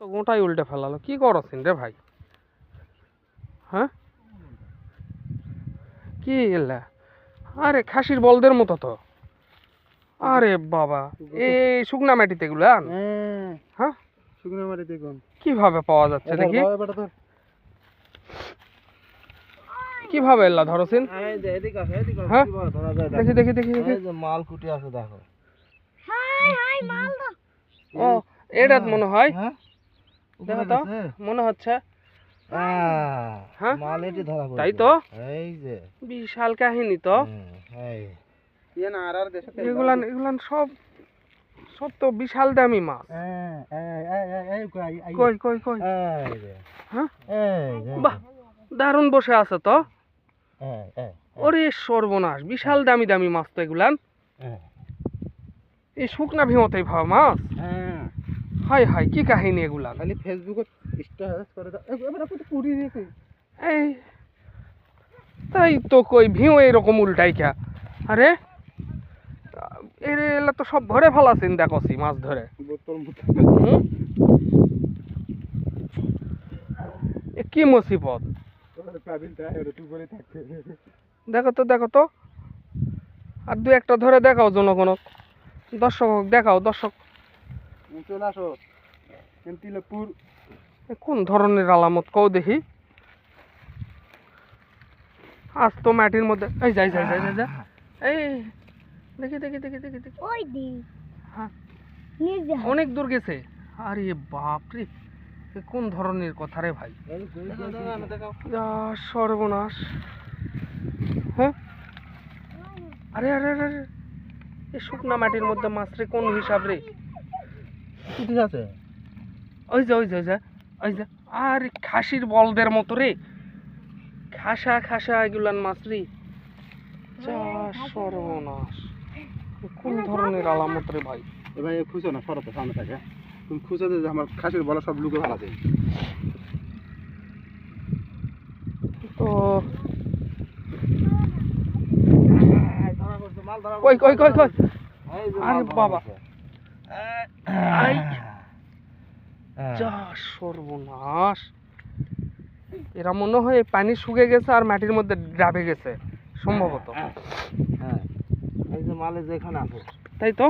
তো গোটাই উল্টে ফেলালো, কি করছেন রে ভাই? হ্যাঁ, কি এলা? আরে খাসির বলদের মতো তো। আরে বাবা, এই শুকনা মাটিতে এগুলা হ্যাঁ শুকনো মাটিতে কোন কিভাবে পাওয়া যাচ্ছে দেখি? কিভাবে এলা ধরছেন? হ্যাঁ দেখি দেখি দেখি দেখি। মাল কুটি আছে দেখো। ও এটা মনে হয়, দেখো তো গেছে? মনে হচ্ছে। হ্যাঁ মাল এটি ধরা পড়েছে। তাই তো, এই যে বিশাল কাহিনী তো। এই এগুলান এগুলান সব সব তো বিশাল দামি মাছ। কই কই কই? হ্যাঁ বাহ, দারুণ বসে আছে তো। ওরে সর্বনাশ, বিশাল দামি দামি মাছ তো এগুলান। এই শুকনা ভিমতেই ভাবা মাছ। হাই হাই, কি কাহিনী এগুলা? খালি ফেসবুকে স্ট্যাটাস করে দাও। এবারে কত পুরি দিয়েছে। এই তাই তো কই, ভিউ এরকম উল্টাই কা। আরে এলা তো সব ভরে ফেলাছেন দেখছি মাছ ধরে। হুম? এ কি মুসিবত! দেখো তো দেখো তো, আর দু একটা ধরে দেখাও জনগণক, দর্শক দেখাও দর্শক। চলে আসো তিলপুর। কোন ধরনের আলামত কও দেখি। আজ তো মাটির মধ্যে, এই যাই যাই যাই যাই, এই দেখি দেখি দেখি দেখি দেখি। হ্যাঁ অনেক দূর গেছে। আরে বাপরে, এ কোন ধরনের কথা রে ভাই? সর্বনাশ। হ্যাঁ আরে আরে আরে, এই শুকনা মাটির মধ্যে মাছ রে, কোন হিসাব রে? ঠিক আছে। ওই যে ওই যে ওই যে ওই যে, আর খাসির বলদের মতো রে, খাসা খাসা এগুলান মাছ রে। সর্বনাশ, কোন ধরনের আলামত রে ভাই? এ ভাই খুঁজো না, সরো তো সামনে থাকে। তুমি খুঁজো যে আমার খাসির বলা সব লুকে ভালো আছে। তো কই কই কই কই? আরে বাবা, আই যা সর্বনাশ! এরা মনে হয় পানি শুকে গেছে আর মাটির মধ্যে ডাবে গেছে সম্ভবত। হ্যাঁ এই যে মালে যেখানে আছে। তাই তো,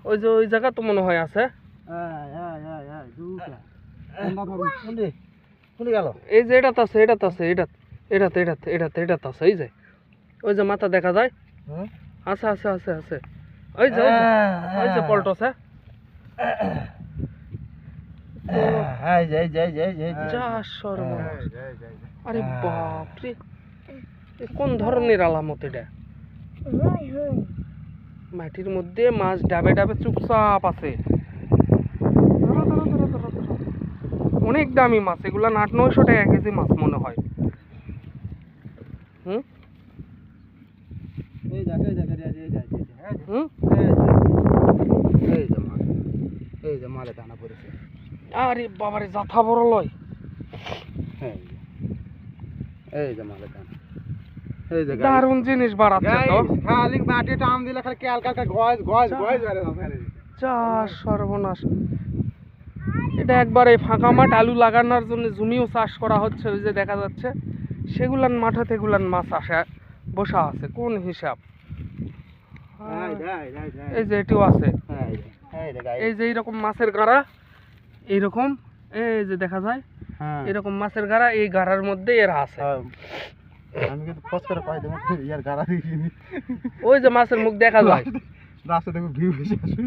ওই যে ওই জায়গা তো মনে হয় আছে। এই যে এটাতে আছে, এটাতে আছে, এটাতে এটাতে এটাতে এটাতে আছে। এই যে ওই যে মাথা দেখা যায়, আছে আছে আছে আছে। ওই যে ওই যে পল্টছে। যা সর্বনাশ! আরে বাপরে, এ কোন ধরনের আলামত এটা? মাটির মধ্যে মাছ ডাবে ডাবে চুপচাপ আছে। ধরো, ধরো, ধরো, ধরো, ধরো। অনেক দামি মাছ এগুলা, 800-900 টাকা কেজি মাছ মনে হয়। হুম হুম। আরে বাবারে, জাথা বড় লয়। দারুণ জিনিস বাড়াচ্ছে তো। খালি মাটি টান দিলে খালি হালকা গজ গজ গজ যা সর্বনাশ! এটা একবারে ফাঁকা মাঠ, আলু লাগানোর জন্য জমিও চাষ করা হচ্ছে। ওই যে দেখা যাচ্ছে সেগুলান মাঠে এগুলান মাছ আসে বসা আছে। কোন হিসাব! এই যে এটিও আছে, এই যে এইরকম মাছের গাড়া, এইরকম এই যে দেখা যায় এরকম মাছের গাড়া, এই গাড়ার মধ্যে এরা আছে। আমি কিন্তু ফস করে পাই দেবো ইয়ার গাড়া দেখিনি। ওই যে মাছের মুখ দেখা যায়। রাস্তা দেখো ভিউ বেশি আসবে।